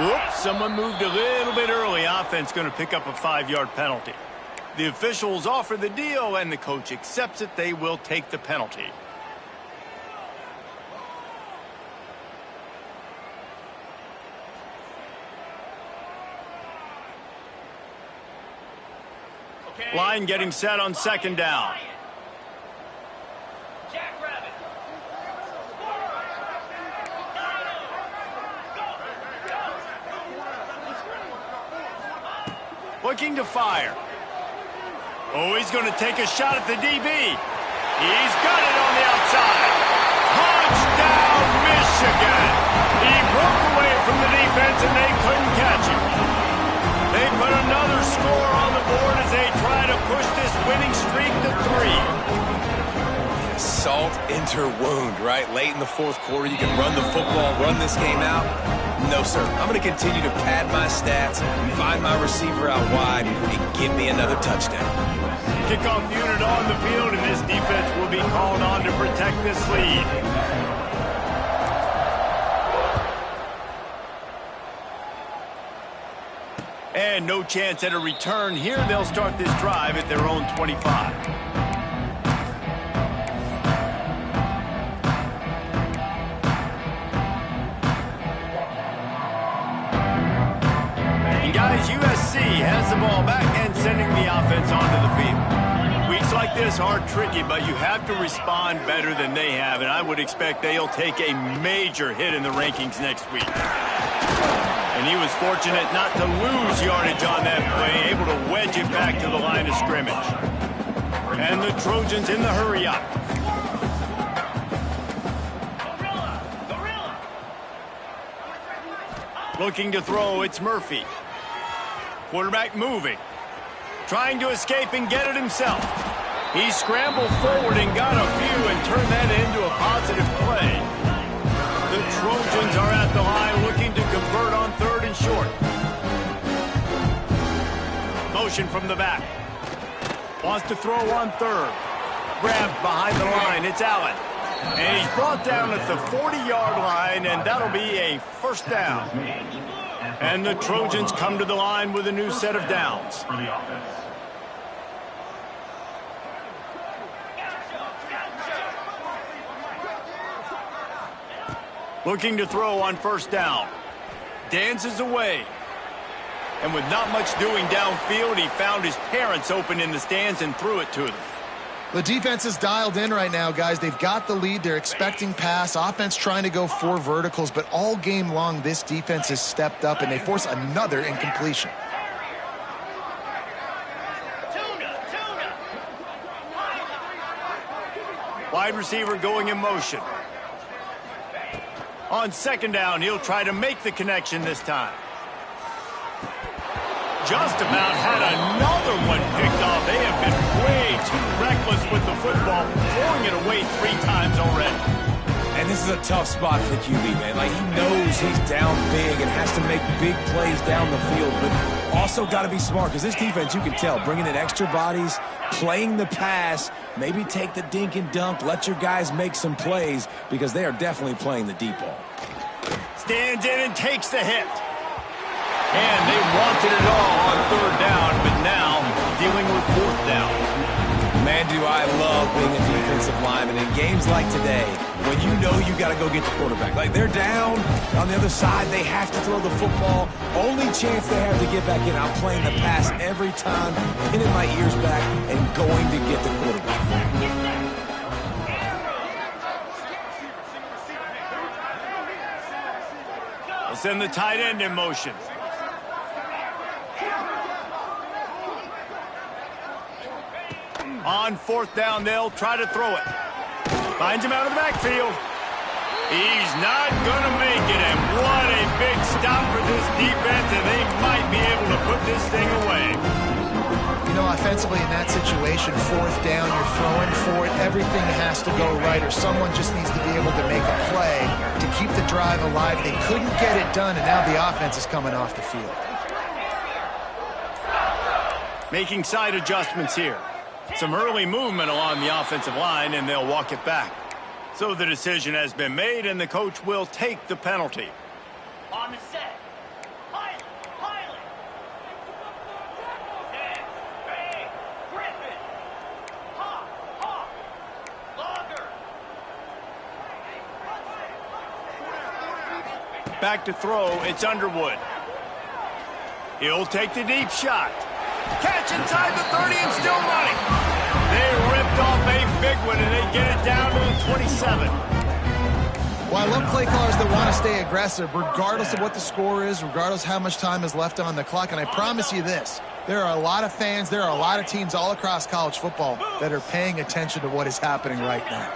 Whoops, someone moved a little bit early. Offense going to pick up a 5-yard penalty. The officials offer the deal, and the coach accepts it. They will take the penalty. Line getting set on second down. Looking to fire. Oh, he's going to take a shot at the DB. He's got it on the outside. Touchdown, Michigan. He broke away from the defense, and they couldn't catch him. They put another score on the board as they try to push this winning streak to 3. Salt into wound, right? Late in the fourth quarter, you can run the football, run this game out. No, sir. I'm going to continue to pad my stats, find my receiver out wide, and give me another touchdown. Kickoff unit on the field, and this defense will be called on to protect this lead. And no chance at a return here. They'll start this drive at their own 25. Guys, USC has the ball back and sending the offense onto the field. Weeks like this are tricky, but you have to respond better than they have, and I would expect they'll take a major hit in the rankings next week. And he was fortunate not to lose yardage on that play, able to wedge it back to the line of scrimmage. And the Trojans in the hurry-up. Looking to throw, it's Murphy. Quarterback moving. Trying to escape and get it himself. He scrambled forward and got a few and turned that into a positive play. The Trojans are at the line looking to convert on 3rd and short. Motion from the back. Wants to throw on 3rd. Grabbed behind the line. It's Allen. And he's brought down at the 40-yard line, and that'll be a first down. And the Trojans come to the line with a new set of downs. Looking to throw on first down. Dances away. And with not much doing downfield, he found his parents open in the stands and threw it to them. The defense is dialed in right now, guys. They've got the lead. They're expecting pass. Offense trying to go 4 verticals, but all game long, this defense has stepped up, and they force another incompletion. Wide receiver going in motion. On second down, he'll try to make the connection this time. Just about had another one picked off. They have been way too reckless with the football, throwing it away 3 times already. And this is a tough spot for the QB, man. Like, he knows he's down big and has to make big plays down the field, but also got to be smart because this defense, you can tell, bringing in extra bodies, playing the pass, maybe take the dink and dunk, let your guys make some plays because they are definitely playing the deep ball. Stands in and takes the hit. And they wanted it all on third down, but now dealing with fourth down. Man, do I love being a defensive lineman in games like today when you know you got to go get the quarterback. Like, they're down on the other side. They have to throw the football. Only chance they have to get back in. I'm playing the pass every time, pinning my ears back and going to get the quarterback. They'll send the tight end in motion. On fourth down, they'll try to throw it. Finds him out of the backfield. He's not going to make it, and what a big stop for this defense, and they might be able to put this thing away. You know, offensively in that situation, fourth down, you're throwing for it. Everything has to go right, or someone just needs to be able to make a play to keep the drive alive. They couldn't get it done, and now the offense is coming off the field. Making side adjustments here. Some early movement along the offensive line, and they'll walk it back. So the decision has been made, and the coach will take the penalty. On the set. Pilot. Set. Bang. Griffin. Hawk. Logger. Back to throw, it's Underwood. He'll take the deep shot. Catch inside the 30 and still running. They ripped off a big one, and they get it down to the 27. Well, I love play callers that want to stay aggressive, regardless of what the score is, regardless how much time is left on the clock. And I promise you this, there are a lot of fans, there are a lot of teams all across college football that are paying attention to what is happening right now.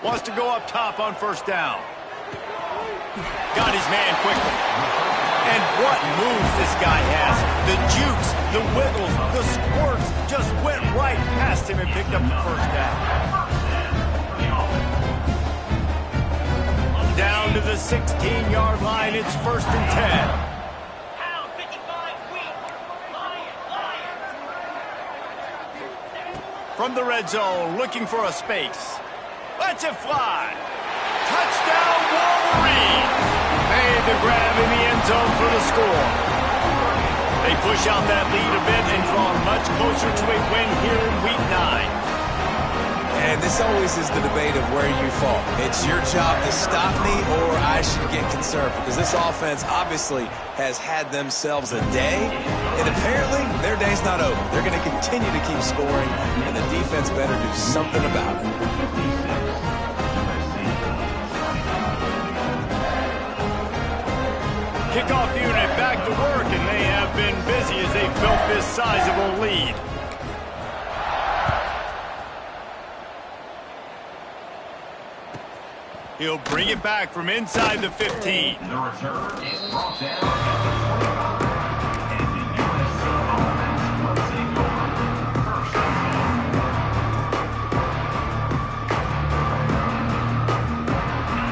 Wants to go up top on first down. Got his man quickly. And what moves this guy has. The jukes, the wiggles, the squirts just went right past him and picked up the first down. Down to the 16-yard line, it's 1st and 10. From the red zone, looking for a space. Lets it fly. Touchdown, Wolverines! Made the grab in the end zone for the score. They push out that lead a bit and draw much closer to a win here in Week 9. And this always is the debate of where you fall. It's your job to stop me or I should get concerned because this offense obviously has had themselves a day, and apparently their day's not over. They're going to continue to keep scoring, and the defense better do something about it. Kickoff unit back to work, and they have been busy as they built this sizable lead. He'll bring it back from inside the 15. The return is brought down at the 25. And the USC offense will take over first.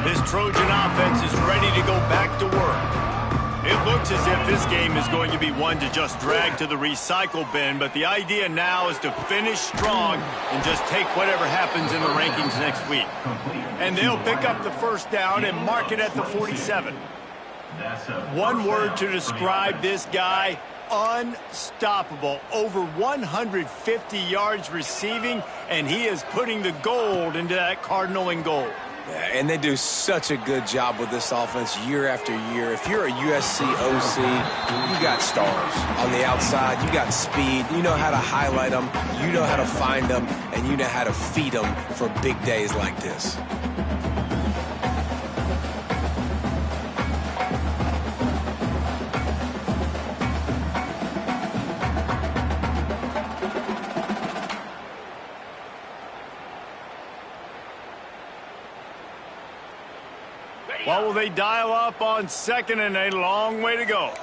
This Trojan offense is ready to go back to work. It looks as if this game is going to be one to just drag to the recycle bin, but the idea now is to finish strong and just take whatever happens in the rankings next week. And they'll pick up the first down and mark it at the 47. One word to describe this guy: unstoppable. Over 150 yards receiving, and he is putting the gold into that Cardinal and gold. Yeah, and they do such a good job with this offense year after year. If you're a USC OC, you got stars. On the outside, you got speed. You know how to highlight them. You know how to find them. And you know how to feed them for big days like this. What will they dial up on second and a long way to go?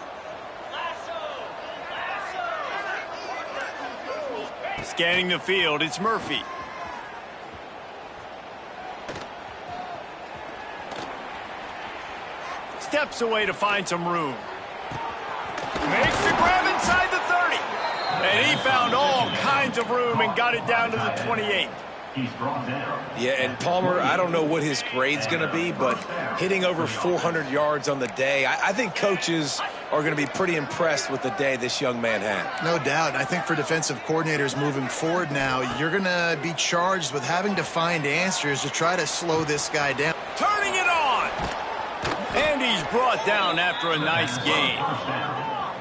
Scanning the field, it's Murphy. Steps away to find some room. Makes the grab inside the 30. And he found all kinds of room and got it down to the 28. He's brought down. Yeah, and Palmer, I don't know what his grade's going to be, but hitting over 400 yards on the day, I think coaches are going to be pretty impressed with the day this young man had. No doubt. And I think for defensive coordinators moving forward now, you're going to be charged with having to find answers to try to slow this guy down. Turning it on. And he's brought down after a nice gain.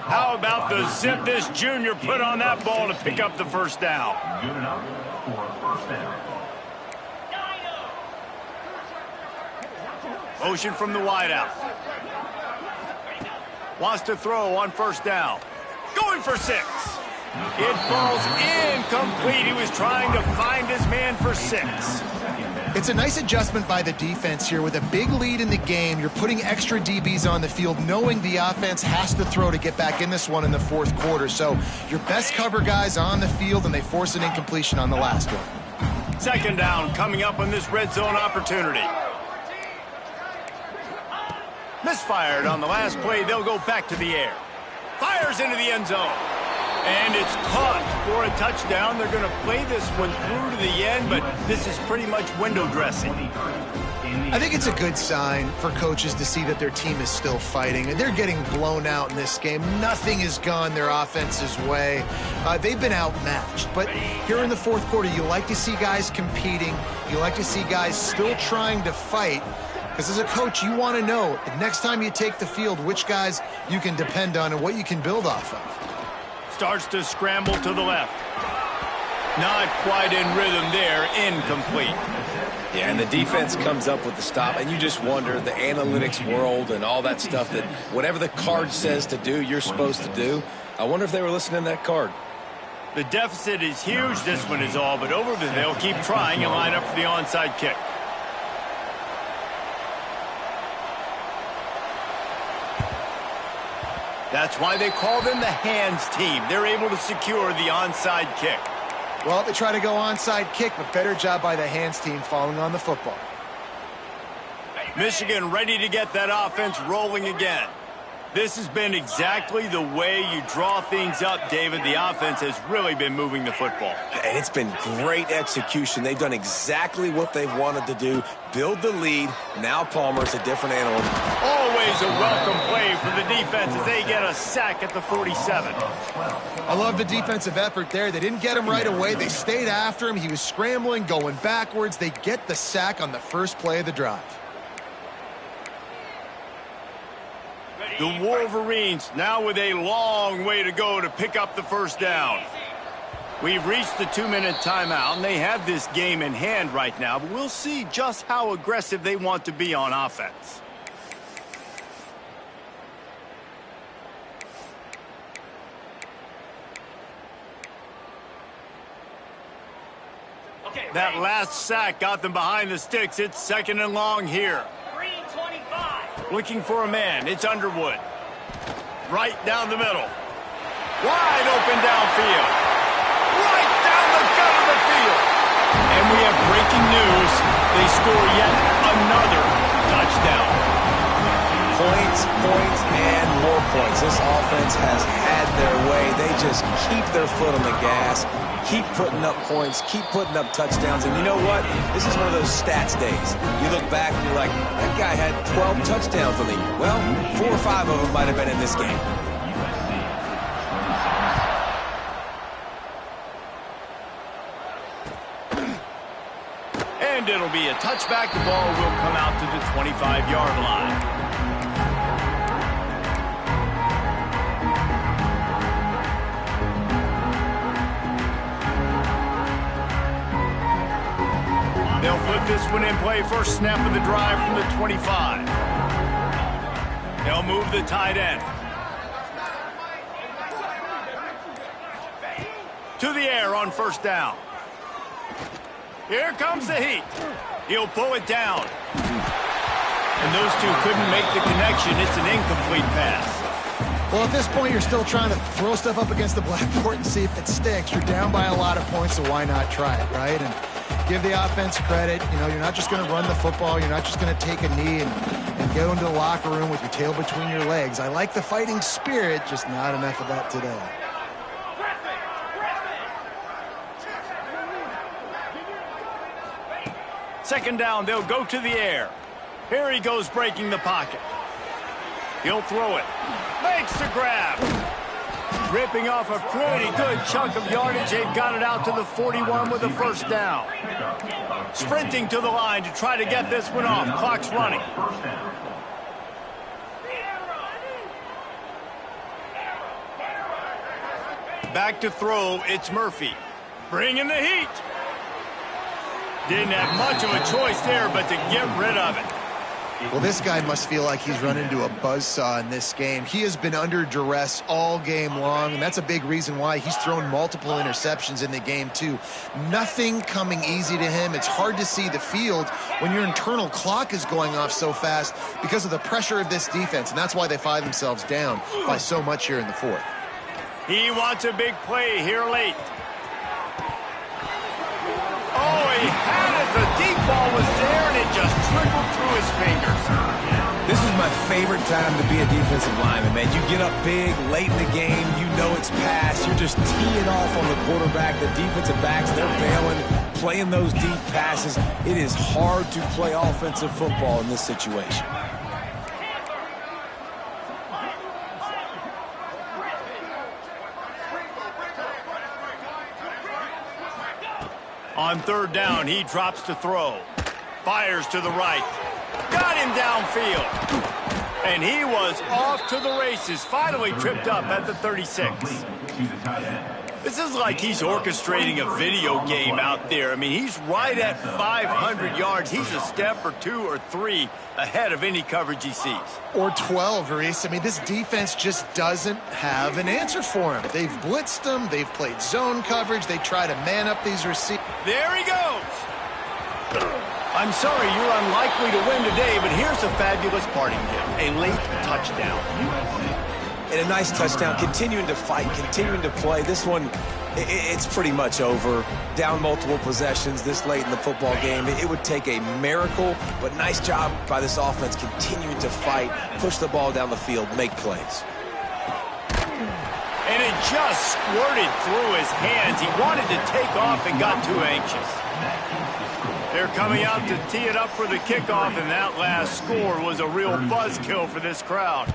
How about the zip this junior put on that ball to pick up the first down? Good enough for a first down. Motion from the wideout. Wants to throw on first down. Going for 6. It falls incomplete. He was trying to find his man for 6. It's a nice adjustment by the defense here. With a big lead in the game, you're putting extra DBs on the field, knowing the offense has to throw to get back in this one in the fourth quarter. So your best cover guys on the field, and they force an incompletion on the last one. Second down coming up on this red zone opportunity. Misfired on the last play. They'll go back to the air. Fires into the end zone. And it's caught for a touchdown. They're going to play this one through to the end, but this is pretty much window dressing. I think it's a good sign for coaches to see that their team is still fighting. They're getting blown out in this game. Nothing has gone their offense's way. They've been outmatched. But here in the fourth quarter, you like to see guys competing. You like to see guys still trying to fight. Because as a coach, you want to know the next time you take the field which guys you can depend on and what you can build off of. Starts to scramble to the left. Not quite in rhythm there. Incomplete. Yeah, and the defense comes up with the stop, and you just wonder, the analytics world and all that stuff, that whatever the card says to do, you're supposed to do. I wonder if they were listening to that card. The deficit is huge. This one is all, but over there, they'll keep trying and line up for the onside kick. That's why they call them the hands team. They're able to secure the onside kick. Well, they try to go onside kick, but better job by the hands team falling on the football. Michigan ready to get that offense rolling again. This has been exactly the way you draw things up, David. The offense has really been moving the football. And it's been great execution. They've done exactly what they've wanted to do. Build the lead. Now Palmer's a different animal. Always a welcome play for the defense as they get a sack at the 47. I love the defensive effort there. They didn't get him right away. They stayed after him. He was scrambling, going backwards. They get the sack on the first play of the drive. The Wolverines now with a long way to go to pick up the first down. We've reached the 2-minute timeout, and they have this game in hand right now, but we'll see just how aggressive they want to be on offense. That last sack got them behind the sticks. It's second and long here. 325. Looking for a man. It's Underwood. Right down the middle. Wide open downfield. Right down the gut of the field. And we have breaking news. They score yet another touchdown. Points, points, and more points. This offense has had their way. They just keep their foot on the gas, keep putting up points, keep putting up touchdowns. And you know what? This is one of those stats days. You look back and you're like, that guy had 12 touchdowns on the year. Well, 4 or 5 of them might have been in this game. And it'll be a touchback. The ball will come out to the 25-yard line. They'll put this one in play. First snap of the drive from the 25. They'll move the tight end. To the air on first down. Here comes the heat. He'll pull it down. And those two couldn't make the connection. It's an incomplete pass. Well, at this point, you're still trying to throw stuff up against the blackboard and see if it sticks. You're down by a lot of points, so why not try it, right? And give the offense credit. You know, you're not just going to run the football. You're not just going to take a knee and go into the locker room with your tail between your legs. I like the fighting spirit, just not enough of that today. Second down, they'll go to the air. Here he goes breaking the pocket. He'll throw it. Makes the grab. Ripping off a pretty good chunk of yardage. They've got it out to the 41 with a first down. Sprinting to the line to try to get this one off. Clock's running. Back to throw, it's Murphy. Bringing the heat. Didn't have much of a choice there, but to get rid of it. Well, this guy must feel like he's run into a buzzsaw in this game. He has been under duress all game long, and that's a big reason why he's thrown multiple interceptions in the game, too. Nothing coming easy to him. It's hard to see the field when your internal clock is going off so fast because of the pressure of this defense, and that's why they find themselves down by so much here in the fourth. He wants a big play here late. Oh, he had it. The deep ball was there, and it just trickled through his fingers. This is my favorite time to be a defensive lineman, man. You get up big, late in the game. You know it's past. You're just teeing off on the quarterback. The defensive backs, they're bailing, playing those deep passes. It is hard to play offensive football in this situation. On third down, he drops to throw. Fires to the right. Got him downfield. And he was off to the races. Finally tripped up at the 36. This is like he's orchestrating a video game out there. I mean, he's right at 500 yards. He's a step or two or three ahead of any coverage he sees. Or 12, Reese. I mean, this defense just doesn't have an answer for him. They've blitzed him. They've played zone coverage. They try to man up these receivers. There he goes. I'm sorry, you're unlikely to win today, but here's a fabulous parting gift. A late touchdown. And a nice touchdown, continuing to fight, continuing to play. This one, it's pretty much over. Down multiple possessions this late in the football game. It would take a miracle, but nice job by this offense continuing to fight, push the ball down the field, make plays. And it just squirted through his hands. He wanted to take off and got too anxious. They're coming out to tee it up for the kickoff, and that last score was a real buzzkill for this crowd.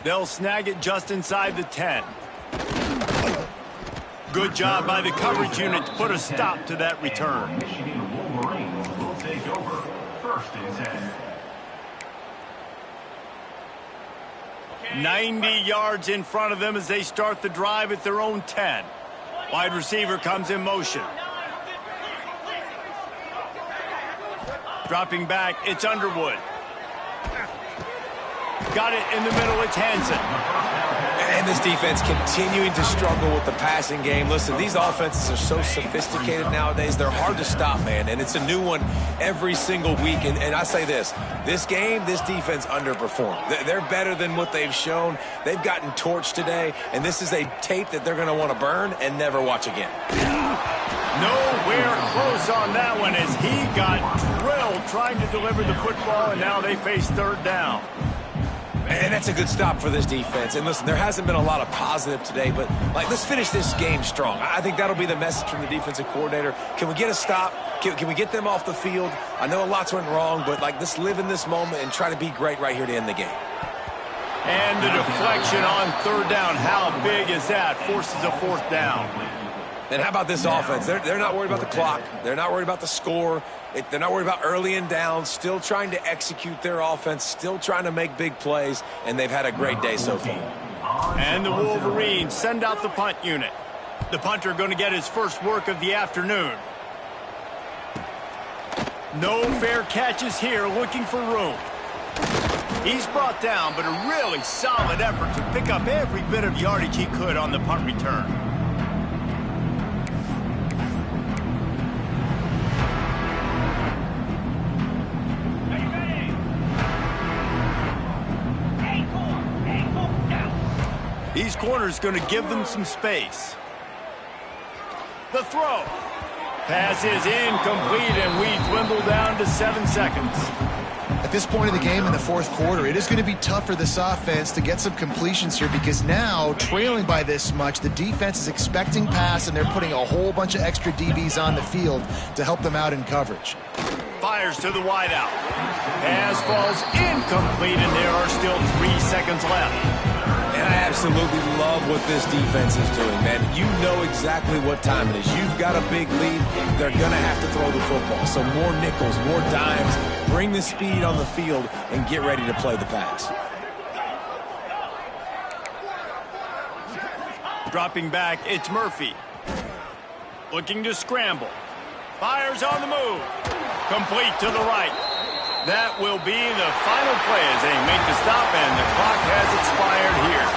They'll snag it just inside the 10. Good job by the coverage unit to put a stop to that return. Michigan Wolverines will take over. First and 10. 90 yards in front of them as they start the drive at their own 10. Wide receiver comes in motion. Dropping back, it's Underwood. Got it in the middle, it's Hansen. And this defense continuing to struggle with the passing game. Listen, these offenses are so sophisticated nowadays. They're hard to stop, man. And it's a new one every single week. And I say this game, this defense underperformed. They're better than what they've shown. They've gotten torched today. And this is a tape that they're going to want to burn and never watch again. Nowhere close on that one as he got drilled trying to deliver the football, and now they face third down. And that's a good stop for this defense. And listen, there hasn't been a lot of positive today, but let's finish this game strong. I think that'll be the message from the defensive coordinator. Can we get a stop? Can we get them off the field? I know lots went wrong, but let's live in this moment and try to be great right here to end the game. And the deflection on third down. How big is that? Forces a fourth down. And how about this offense? They're not worried about the clock. They're not worried about the score. They're not worried about early and down. Still trying to execute their offense. Still trying to make big plays. And they've had a great day so far. And the Wolverines send out the punt unit. The punter going to get his first work of the afternoon. No fair catches here, looking for room. He's brought down, but a really solid effort to pick up every bit of yardage he could on the punt return. These corners going to give them some space. The throw. Pass is incomplete, and we dwindle down to 7 seconds. At this point of the game in the fourth quarter, it is going to be tough for this offense to get some completions here because now, trailing by this much, the defense is expecting pass, and they're putting a whole bunch of extra DBs on the field to help them out in coverage. Fires to the wideout. Pass falls incomplete, and there are still 3 seconds left. And I absolutely love what this defense is doing, man. You know exactly what time it is. You've got a big lead. They're going to have to throw the football. So more nickels, more dimes. Bring the speed on the field and get ready to play the pass. Dropping back, it's Murphy. Looking to scramble. Fires on the move. Complete to the right. That will be the final play as they make the stop, and the clock has expired here.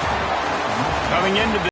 Coming into the